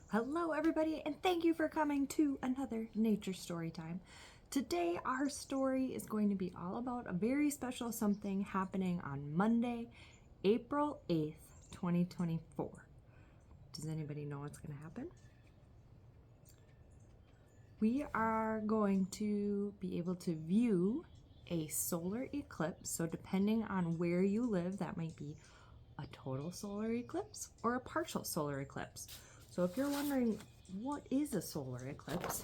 Hello everybody, and thank you for coming to another nature story time. Today our story is going to be all about a very special something happening on Monday, April 8th, 2024. Does anybody know what's going to happen? We are going to be able to view a solar eclipse. So depending on where you live, that might be a total solar eclipse or a partial solar eclipse. So if you're wondering, what is a solar eclipse?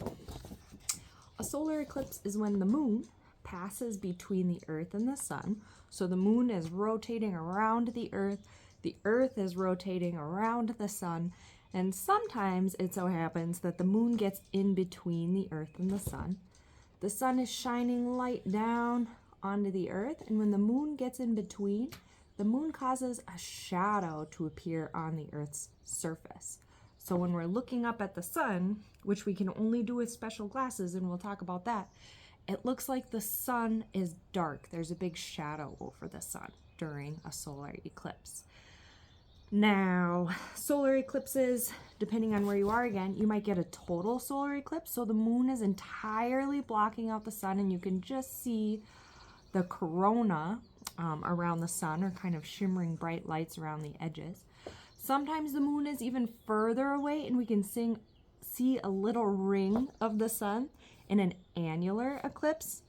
A solar eclipse is when the moon passes between the earth and the sun. So the moon is rotating around the earth is rotating around the sun, and sometimes it so happens that the moon gets in between the earth and the sun. The sun is shining light down onto the earth, and when the moon gets in between, the moon causes a shadow to appear on the earth's surface. So when we're looking up at the sun, which we can only do with special glasses, and we'll talk about that, it looks like the sun is dark. There's a big shadow over the sun during a solar eclipse. Now, solar eclipses, depending on where you are again, you might get a total solar eclipse. So the moon is entirely blocking out the sun, and you can just see the corona around the sun, or kind of shimmering bright lights around the edges. Sometimes the moon is even further away, and we can see a little ring of the sun in an annular eclipse.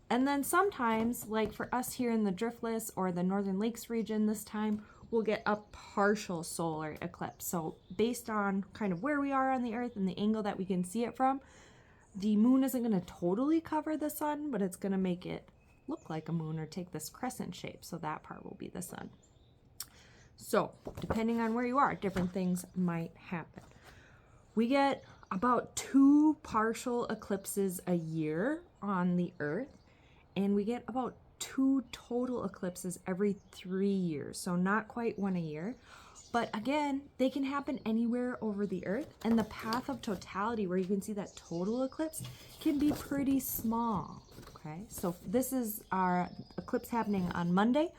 And then sometimes, like for us here in the Driftless or the Northern Lakes region this time, we'll get a partial solar eclipse. So based on kind of where we are on the earth and the angle that we can see it from, the moon isn't going to totally cover the sun, but it's going to make it look like a moon or take this crescent shape. So that part will be the sun. So depending on where you are, different things might happen. We get about 2 partial eclipses a year on the earth, and we get about 2 total eclipses every 3 years. So not quite one a year, but again, they can happen anywhere over the earth, and the path of totality where you can see that total eclipse can be pretty small. Okay, so this is our eclipse happening on Monday.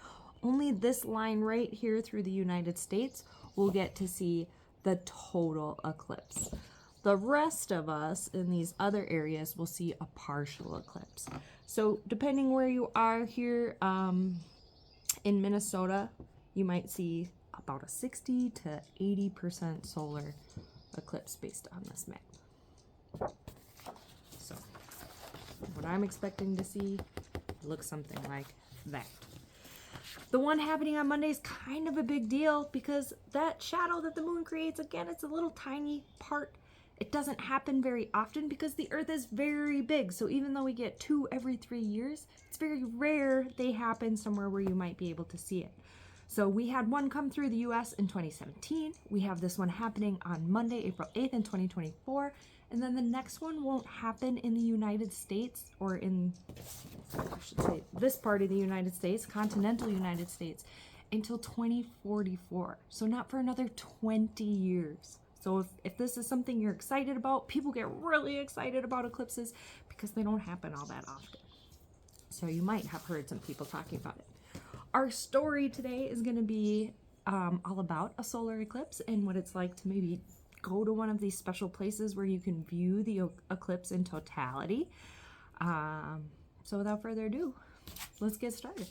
Only this line right here through the United States will get to see the total eclipse. The rest of us in these other areas will see a partial eclipse. So depending where you are here in Minnesota, you might see about a 60 to 80% solar eclipse based on this map. So what I'm expecting to see looks something like that. The one happening on Monday is kind of a big deal because that shadow that the moon creates, again, it's a little tiny part. It doesn't happen very often because the earth is very big. So even though we get 2 every 3 years, it's very rare they happen somewhere where you might be able to see it. So we had one come through the US in 2017. We have this one happening on Monday, April 8th in 2024. And then the next one won't happen in the United States, or in, I should say, this part of the United States, continental United States, until 2044. So not for another 20 years. So if this is something you're excited about, people get really excited about eclipses because they don't happen all that often. So you might have heard some people talking about it. Our story today is going to be all about a solar eclipse and what it's like to maybe go to one of these special places where you can view the eclipse in totality. So without further ado, let's get started.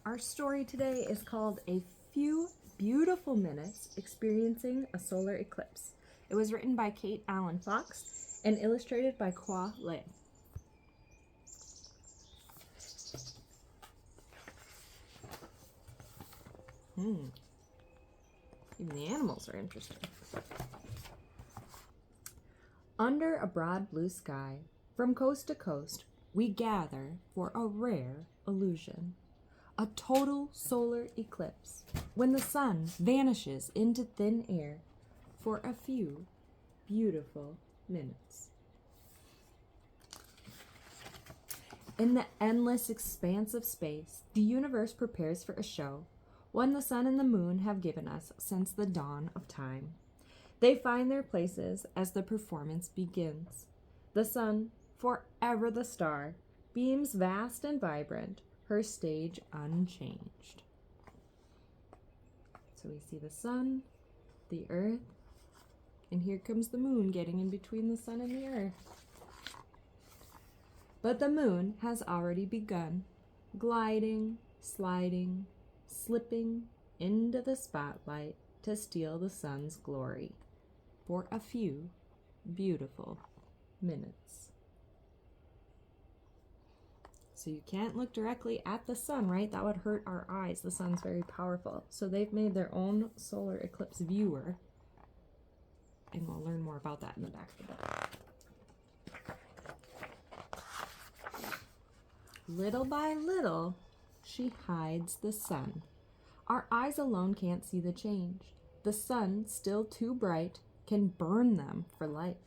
Our story today is called A Few Beautiful Minutes Experiencing a Solar Eclipse. It was written by Kate Allen Fox and illustrated by Kwa Lin. Even the animals are interesting. Under a broad blue sky, from coast to coast, we gather for a rare illusion. A total solar eclipse, when the sun vanishes into thin air for a few beautiful minutes. In the endless expanse of space, the universe prepares for a show, one the sun and the moon have given us since the dawn of time. They find their places as the performance begins. The sun, forever the star, beams vast and vibrant, her stage unchanged. So we see the sun, the earth, And here comes the moon getting in between the sun and the earth. But the moon has already begun, gliding, sliding, slipping into the spotlight to steal the sun's glory for a few beautiful minutes. So you can't look directly at the sun, right? That would hurt our eyes. The sun's very powerful. So they've made their own solar eclipse viewer. And we'll learn more about that in the back of the book. Little by little, she hides the sun. Our eyes alone can't see the change. The sun, still too bright, can burn them for life.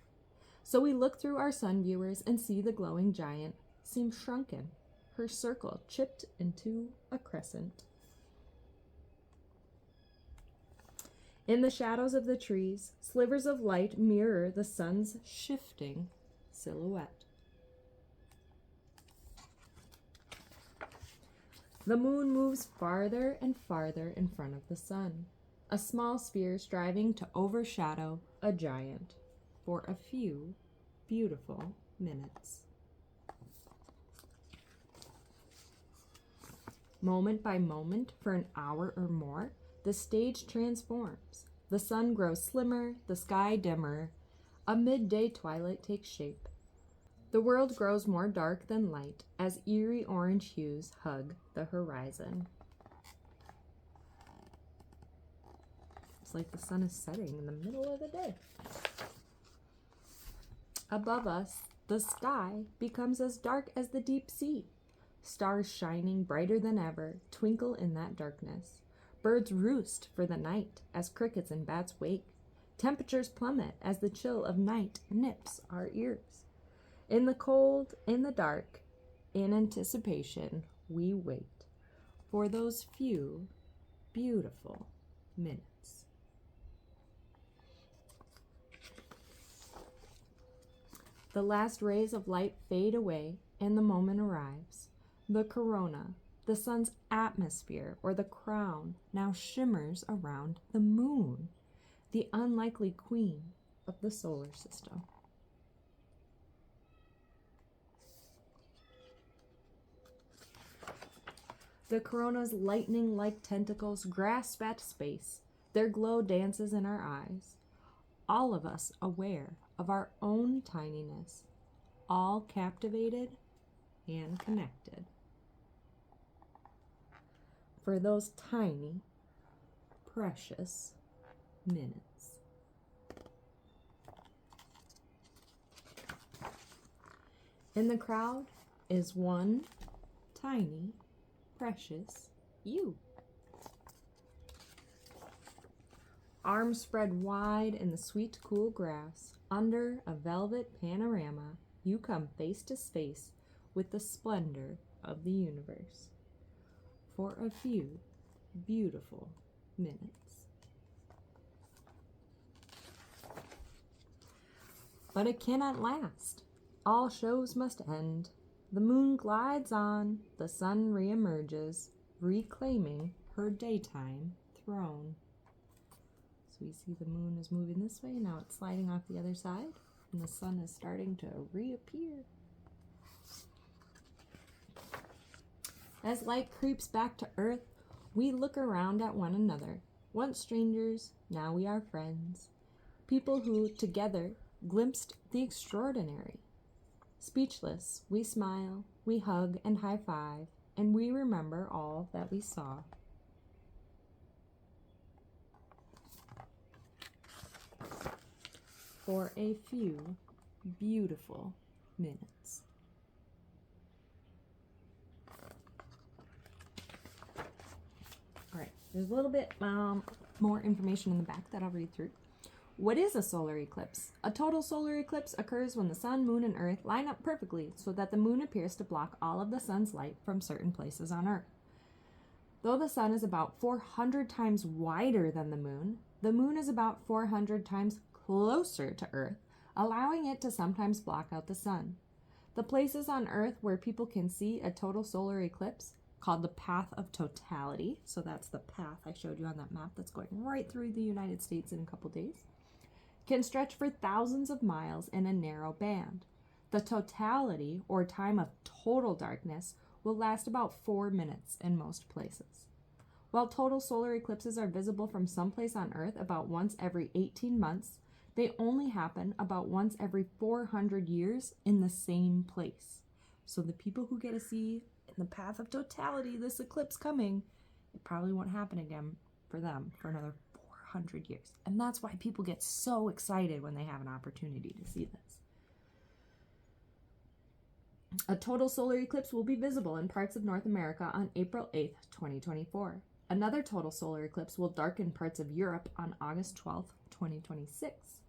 So we look through our sun viewers and see the glowing giant seem shrunken, her circle chipped into a crescent. In the shadows of the trees, slivers of light mirror the sun's shifting silhouette. The moon moves farther and farther in front of the sun, a small sphere striving to overshadow a giant for a few beautiful minutes. Moment by moment, for an hour or more, the stage transforms. The sun grows slimmer, the sky dimmer. A midday twilight takes shape. The world grows more dark than light as eerie orange hues hug the horizon. It's like the sun is setting in the middle of the day. Above us, the sky becomes as dark as the deep sea. Stars shining brighter than ever twinkle in that darkness. Birds roost for the night as crickets and bats wake. Temperatures plummet as the chill of night nips our ears. In the cold, in the dark, in anticipation, we wait for those few beautiful minutes. The last rays of light fade away and the moment arrives. The corona, the sun's atmosphere, or the crown, now shimmers around the moon, the unlikely queen of the solar system. The corona's lightning-like tentacles grasp at space. Their glow dances in our eyes. All of us aware of our own tininess, all captivated and connected. For those tiny, precious minutes. In the crowd is one tiny, precious you. Arms spread wide in the sweet, cool grass, under a velvet panorama, you come face to face with the splendor of the universe for a few beautiful minutes. But it cannot last. All shows must end. The moon glides on, the sun reemerges, reclaiming her daytime throne. So we see the moon is moving this way, now it's sliding off the other side, and the sun is starting to reappear. As light creeps back to earth, we look around at one another. Once strangers, now we are friends. People who, together, glimpsed the extraordinary. Speechless, we smile, we hug and high-five, and we remember all that we saw. For a few beautiful minutes. All right, there's a little bit more information in the back that I'll read through. What is a solar eclipse? A total solar eclipse occurs when the sun, moon, and earth line up perfectly so that the moon appears to block all of the sun's light from certain places on earth. Though the sun is about 400 times wider than the moon is about 400 times closer to earth, allowing it to sometimes block out the sun. The places on earth where people can see a total solar eclipse, called the path of totality, so that's the path I showed you on that map that's going right through the United States in a couple days, can stretch for thousands of miles in a narrow band. The totality, or time of total darkness, will last about 4 minutes in most places. While total solar eclipses are visible from someplace on Earth about once every 18 months, they only happen about once every 400 years in the same place. So the people who get to see in the path of totality this eclipse coming, it probably won't happen again for them for another 400 years. And that's why people get so excited when they have an opportunity to see this. A total solar eclipse will be visible in parts of North America on April 8th, 2024. Another total solar eclipse will darken parts of Europe on August 12th, 2026.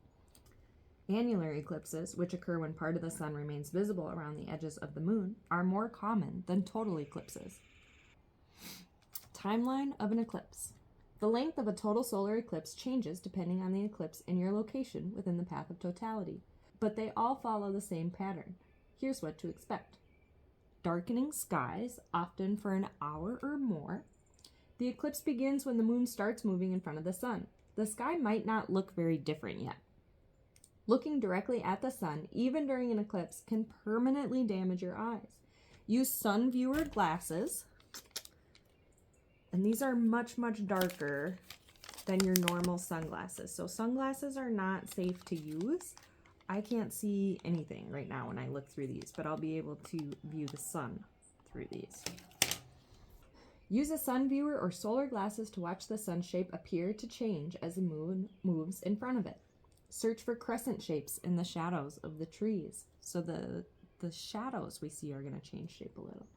Annular eclipses, which occur when part of the sun remains visible around the edges of the moon, are more common than total eclipses. Timeline of an eclipse. The length of a total solar eclipse changes depending on the eclipse and your location within the path of totality, but they all follow the same pattern. Here's what to expect. Darkening skies, often for an hour or more. The eclipse begins when the moon starts moving in front of the sun. The sky might not look very different yet. Looking directly at the sun, even during an eclipse, can permanently damage your eyes. Use sun viewer glasses, and these are much, much darker than your normal sunglasses. So sunglasses are not safe to use. I can't see anything right now when I look through these, but I'll be able to view the sun through these. Use a sun viewer or solar glasses to watch the sun shape appear to change as the moon moves in front of it. Search for crescent shapes in the shadows of the trees. So the shadows we see are going to change shape a little.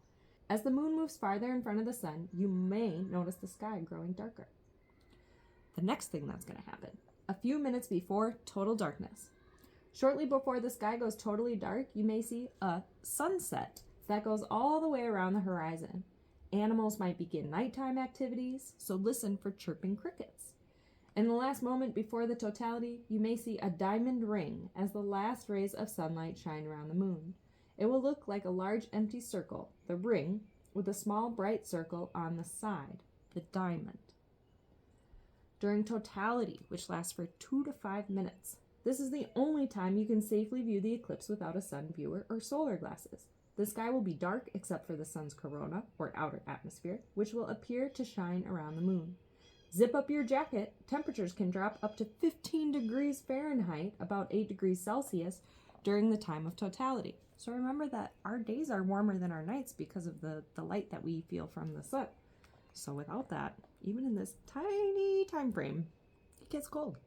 As the moon moves farther in front of the sun, you may notice the sky growing darker. The next thing that's going to happen, a few minutes before total darkness. Shortly before the sky goes totally dark, you may see a sunset that goes all the way around the horizon. Animals might begin nighttime activities, so listen for chirping crickets. In the last moment before the totality, you may see a diamond ring as the last rays of sunlight shine around the moon. It will look like a large empty circle, the ring, with a small bright circle on the side, the diamond. During totality, which lasts for 2 to 5 minutes, this is the only time you can safely view the eclipse without a sun viewer or solar glasses. The sky will be dark except for the sun's corona, or outer atmosphere, which will appear to shine around the moon. Zip up your jacket. Temperatures can drop up to 15 degrees Fahrenheit, about 8 degrees Celsius, during the time of totality. So remember that our days are warmer than our nights because of the light that we feel from the sun. So without that, even in this tiny time frame, it gets cold.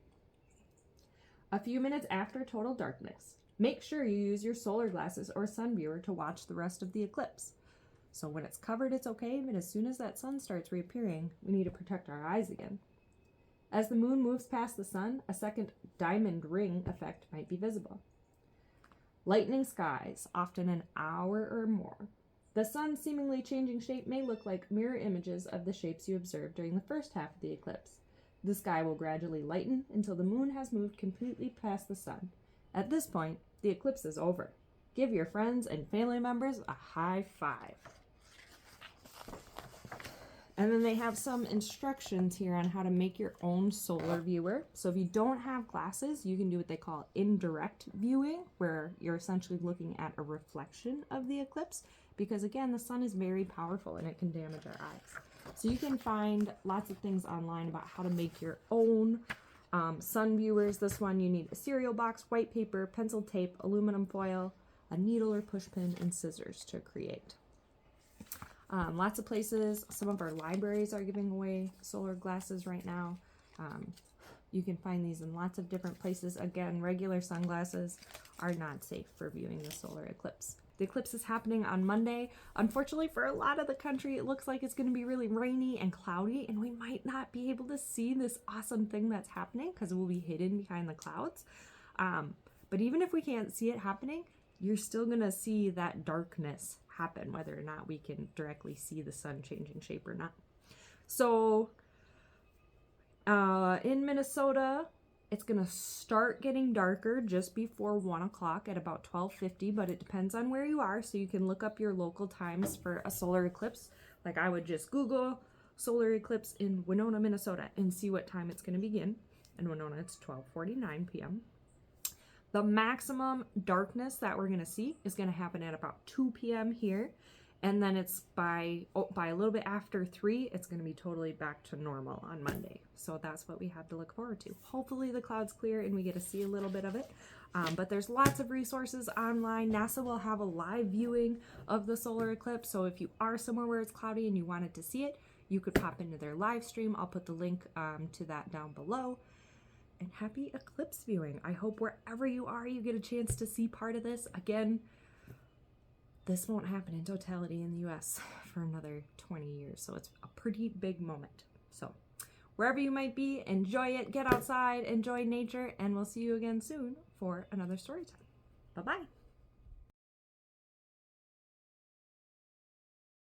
A few minutes after total darkness, make sure you use your solar glasses or sun viewer to watch the rest of the eclipse. So when it's covered, it's okay, but as soon as that sun starts reappearing, we need to protect our eyes again. As the moon moves past the sun, a second diamond ring effect might be visible. Lightening skies, often an hour or more. The sun seemingly changing shape may look like mirror images of the shapes you observed during the first half of the eclipse. The sky will gradually lighten until the moon has moved completely past the sun. At this point, the eclipse is over. Give your friends and family members a high five. And then they have some instructions here on how to make your own solar viewer. So if you don't have glasses, you can do what they call indirect viewing, where you're essentially looking at a reflection of the eclipse, because again, the sun is very powerful and it can damage our eyes. So you can find lots of things online about how to make your own sun viewers. This one, you need a cereal box, white paper, pencil tape, aluminum foil, a needle or push pin, and scissors to create. Lots of places, some of our libraries are giving away solar glasses right now. You can find these in lots of different places. Again, regular sunglasses are not safe for viewing the solar eclipse. The eclipse is happening on Monday. Unfortunately, for a lot of the country, it looks like it's going to be really rainy and cloudy, and we might not be able to see this awesome thing that's happening because it will be hidden behind the clouds. But even if we can't see it happening, you're still going to see that darkness happen, whether or not we can directly see the sun changing shape or not. So in Minnesota, it's going to start getting darker just before 1 o'clock at about 12:50, but it depends on where you are, so you can look up your local times for a solar eclipse. Like I would just Google solar eclipse in Winona, Minnesota, and see what time it's going to begin. In Winona, it's 12:49 p.m. The maximum darkness that we're going to see is going to happen at about 2 p.m. here. And then it's by a little bit after 3, it's going to be totally back to normal on Monday. So that's what we have to look forward to. Hopefully the clouds clear and we get to see a little bit of it. But there's lots of resources online. NASA will have a live viewing of the solar eclipse. So if you are somewhere where it's cloudy and you wanted to see it, you could pop into their live stream. I'll put the link to that down below. And happy eclipse viewing. I hope wherever you are, you get a chance to see part of this. Again, this won't happen in totality in the US for another 20 years. So it's a pretty big moment. So wherever you might be, enjoy it, get outside, enjoy nature, and we'll see you again soon for another story time. Bye-bye.